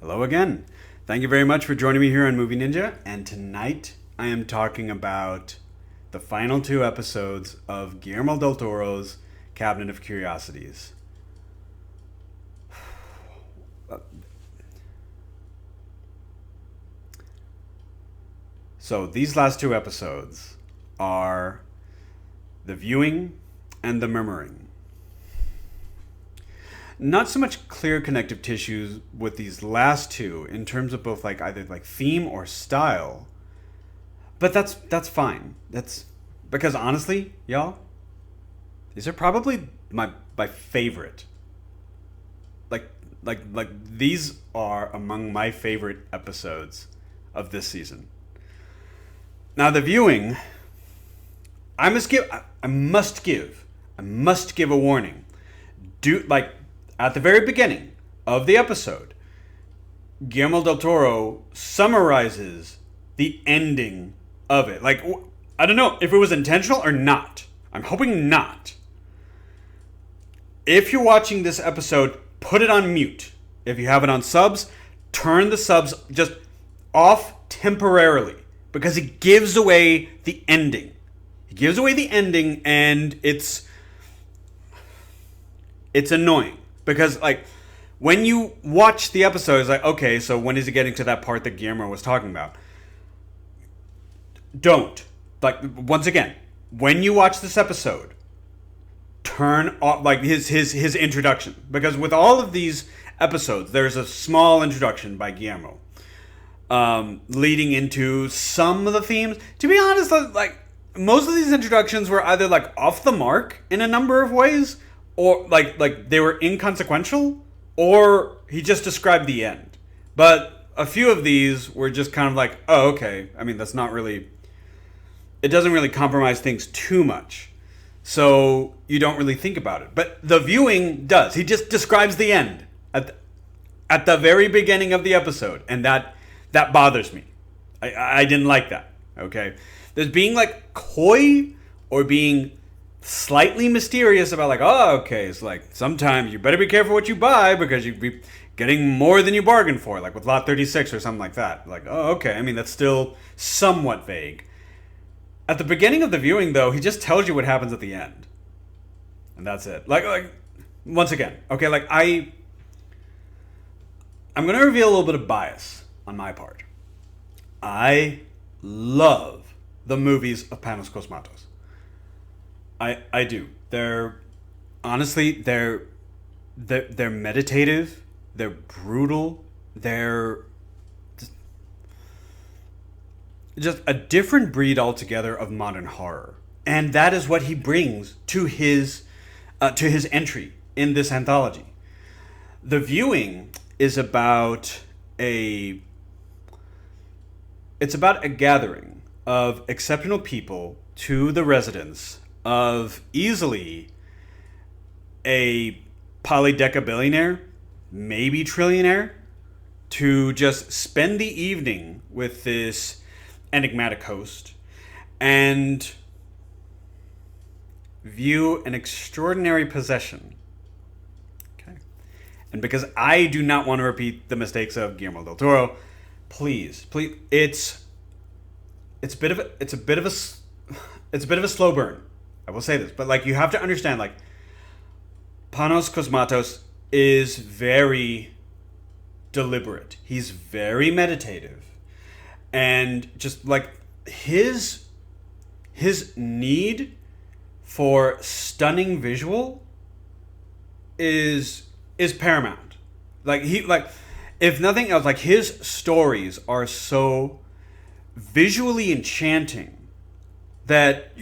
Hello again. Thank you very much for joining me here on Movie Ninja. And tonight I am talking about the final two episodes of Guillermo del Toro's Cabinet of Curiosities. So these last two episodes are the viewing and the murmuring. Not so much clear connective tissues with these last two in terms of both either theme or style, but that's fine. That's because honestly, y'all, these are probably my favorite. Like these are among my favorite episodes of this season. Now the viewing, I must give a warning. At the very beginning of the episode, Guillermo del Toro summarizes the ending of it. I don't know if it was intentional or not. I'm hoping not. If you're watching this episode, put it on mute. If you have it on subs, turn the subs just off temporarily because it gives away the ending. It gives away the ending and it's annoying. Because, when you watch the episode, it's okay, so when is it getting to that part that Guillermo was talking about? Don't. Once again, when you watch this episode, turn off, his introduction. Because with all of these episodes, there's a small introduction by Guillermo. Leading into some of the themes. To be honest, most of these introductions were either, off the mark in a number of ways, or they were inconsequential, or he just described the end. But a few of these were just kind of oh, okay. I mean, that's not really... It doesn't really compromise things too much. So you don't really think about it. But the viewing does. He just describes the end at the very beginning of the episode. And that bothers me. I didn't like that. Okay? There's being coy or being slightly mysterious about oh, okay, it's sometimes you better be careful what you buy because you'd be getting more than you bargained for, with Lot 36 or something like that. Oh, okay. I mean, that's still somewhat vague. At the beginning of the viewing, though, he just tells you what happens at the end. And that's it. Once again, okay, I'm going to reveal a little bit of bias on my part. I love the movies of Panos Cosmatos. I do. They're meditative. They're brutal. They're just a different breed altogether of modern horror, and that is what he brings to his entry in this anthology. The viewing is about a gathering of exceptional people to the residence of easily a polydecabillionaire, maybe trillionaire, to just spend the evening with this enigmatic host and view an extraordinary possession. Okay. And because I do not want to repeat the mistakes of Guillermo del Toro, please, it's a bit of a slow burn. I will say this, but you have to understand, Panos Cosmatos is very deliberate. He's very meditative, and just his need for stunning visual is paramount. If nothing else, his stories are so visually enchanting that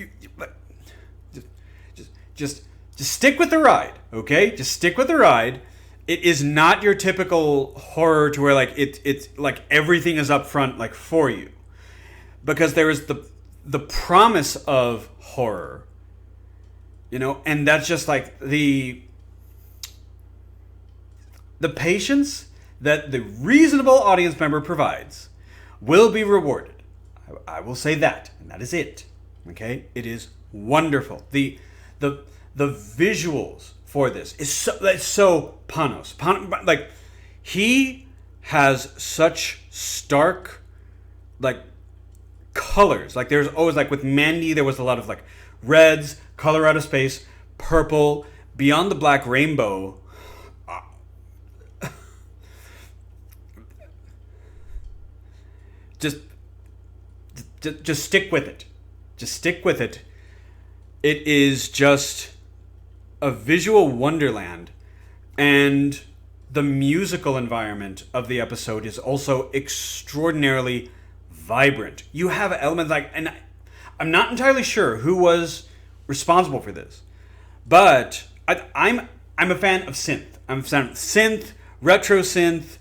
Just stick with the ride, okay? Just stick with the ride. It is not your typical horror to where it's everything is up front for you, because there is the promise of horror, and that's just the patience that the reasonable audience member provides will be rewarded. I will say that, and that is it. Okay, it is wonderful. The visuals for this is so Panos. He has such stark, like, colors. Like, there's always, like, with Mandy, there was a lot of, like, reds, color out of space, purple, beyond the black rainbow. Just, just stick with it. Just stick with it. It is just a visual wonderland, and the musical environment of the episode is also extraordinarily vibrant. You have elements like, and I'm not entirely sure who was responsible for this, but I'm a fan of synth. I'm a fan of synth, retro synth,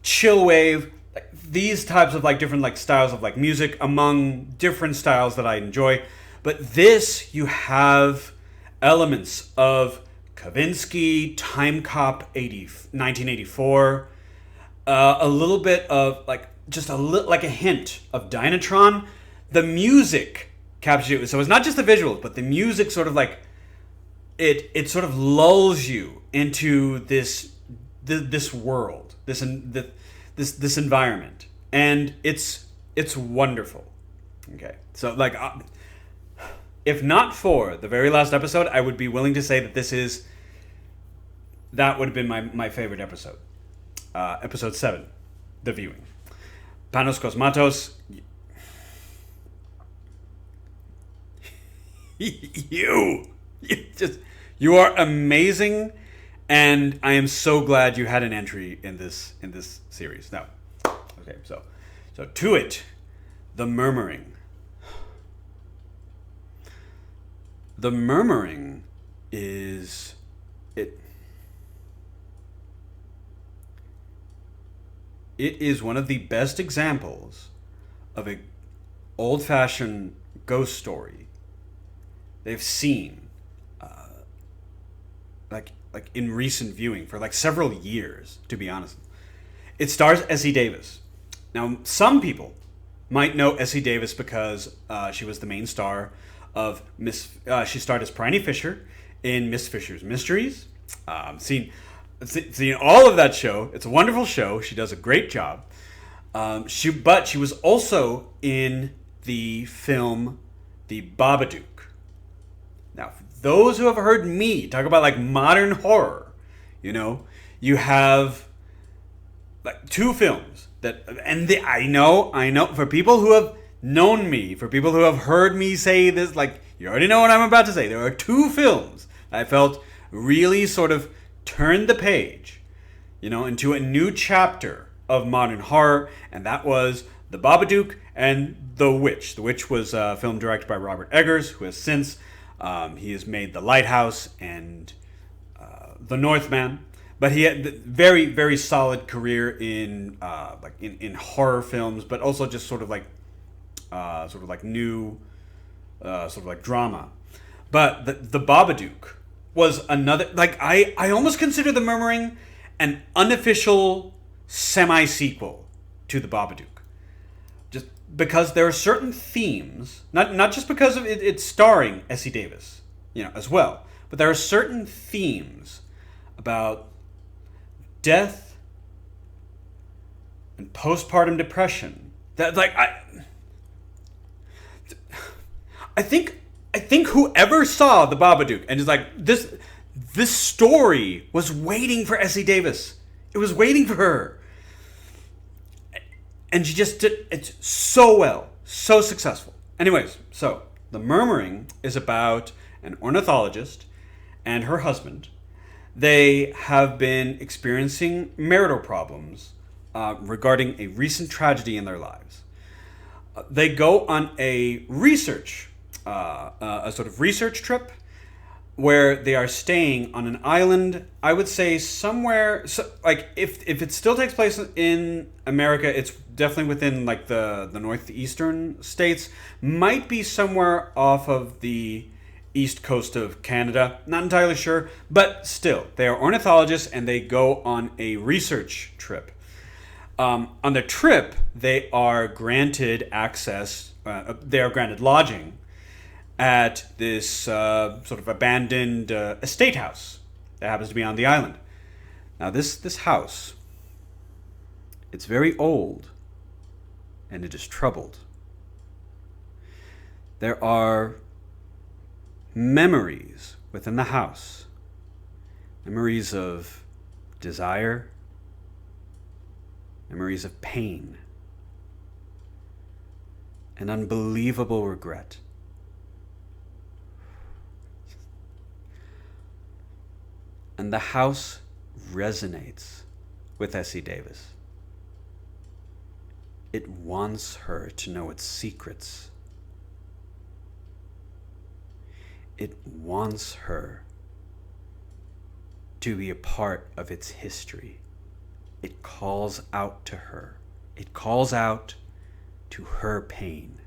chill wave, like these types of like different like styles of like music among different styles that I enjoy. But this, you have elements of Kavinsky, Time Cop 1984, a little bit of like just like a hint of Dynatron. The music captures you, so it's not just the visuals, but the music sort of like it sort of lulls you into this world, this environment, and it's wonderful. Okay, so like. If not for the very last episode, I would be willing to say that that would have been my favorite episode. Episode 7, The Viewing. Panos Cosmatos, you are amazing, and I am so glad you had an entry in this series. Now, okay, so to it, The Murmuring. The Murmuring is it is one of the best examples of a old-fashioned ghost story they've seen like in recent viewing for like several years, to be honest. It stars Essie Davis. Now, some people might know Essie Davis because she was the main star of she starred as Bryony Fisher in Miss Fisher's Mysteries. Seen all of that show. It's a wonderful show. She does a great job. She was also in the film The Babadook. Now, for those who have heard me talk about like modern horror, you have like two films I know for people who have known me, for people who have heard me say this, like, you already know what I'm about to say. There are two films I felt really sort of turned the page, into a new chapter of modern horror, and that was The Babadook and The Witch. The Witch was a film directed by Robert Eggers, who has since, he has made The Lighthouse and The Northman. But he had a very, very solid career in in horror films, but also just sort of like new, sort of like drama. But the Babadook was another, like, I almost consider The Murmuring an unofficial semi-sequel to the Babadook. Just because there are certain themes, not just because of it's starring Essie Davis, as well, but there are certain themes about death and postpartum depression that, like, I think whoever saw the Babadook and is like, this story was waiting for Essie Davis. It was waiting for her. And she just did it so well, so successful. Anyways, so The Murmuring is about an ornithologist and her husband. They have been experiencing marital problems regarding a recent tragedy in their lives. They go on a sort of research trip where they are staying on an island. I would say somewhere, like if it still takes place in America, it's definitely within like the northeastern states. Might be somewhere off of the east coast of Canada. Not entirely sure, but still, they are ornithologists and they go on a research trip. On the trip, they are granted access. They are granted lodging at this sort of abandoned estate house that happens to be on the island. Now, this house It's very old, and it is troubled. There are memories within the house, memories of desire, memories of pain, and unbelievable regret. And the house resonates with Essie Davis. It wants her to know its secrets. It wants her to be a part of its history. It calls out to her. It calls out to her pain.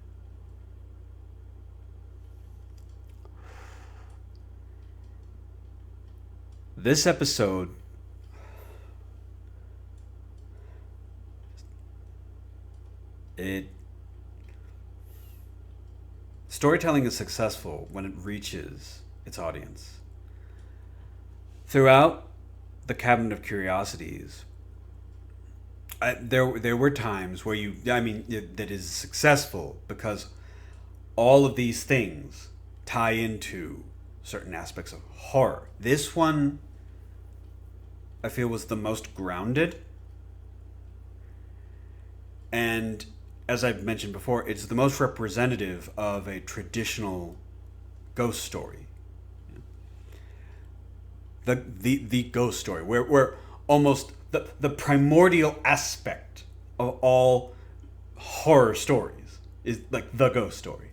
This episode storytelling is successful when it reaches its audience. Throughout the Cabinet of Curiosities, there were times where that is successful because all of these things tie into certain aspects of horror. This one, I feel, was the most grounded. And as I've mentioned before, it's the most representative of a traditional ghost story. The ghost story, where almost the primordial aspect of all horror stories is like the ghost story.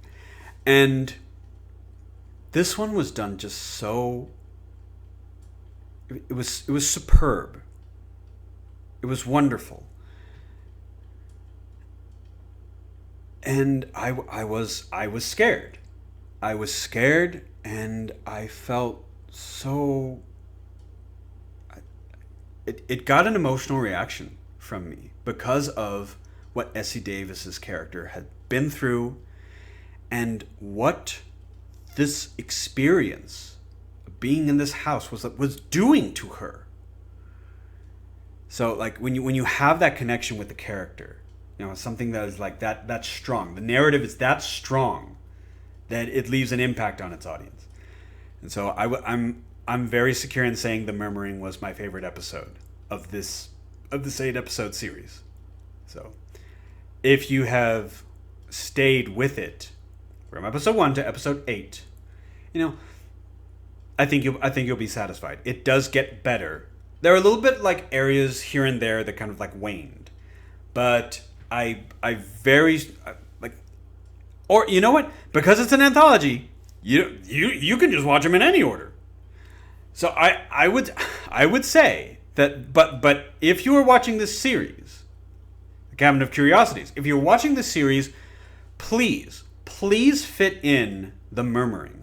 And this one was done just so... It was superb. It was wonderful. And I was scared. I was scared, and I felt so... It got an emotional reaction from me because of what Essie Davis's character had been through and what this experience of being in this house was doing to her. So like when you have that connection with the character, something that is like that strong, the narrative is that strong that it leaves an impact on its audience. And so I'm very secure in saying The Murmuring was my favorite episode of this 8-episode series. So if you have stayed with it from episode 1 to episode 8, I think you'll be satisfied. It does get better. There are a little bit like areas here and there that kind of like waned, but I very like, or you know what? Because it's an anthology, you can just watch them in any order. So I would say that, but if you are watching this series, The Cabinet of Curiosities, if you're watching this series, please fit in The Murmuring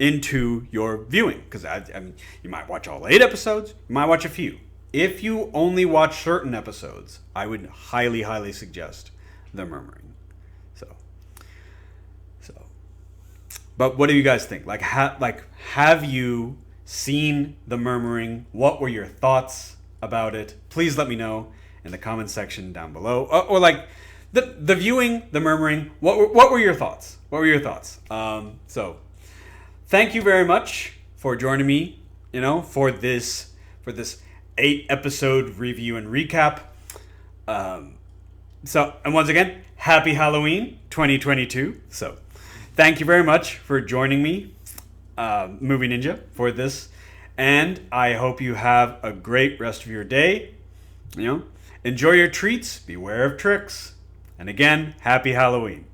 into your viewing, because I mean, you might watch all 8 episodes, you might watch a few. If you only watch certain episodes, I would highly suggest The Murmuring. So, but what do you guys think? Have you seen The Murmuring? What were your thoughts about it? Please let me know in the comment section down below, or like the viewing The Murmuring. What were your thoughts? So thank you very much for joining me, for this 8-episode review and recap. And once again, happy Halloween 2022. So thank you very much for joining me, Movie Ninja, for this. And I hope you have a great rest of your day. Enjoy your treats, beware of tricks. And again, happy Halloween.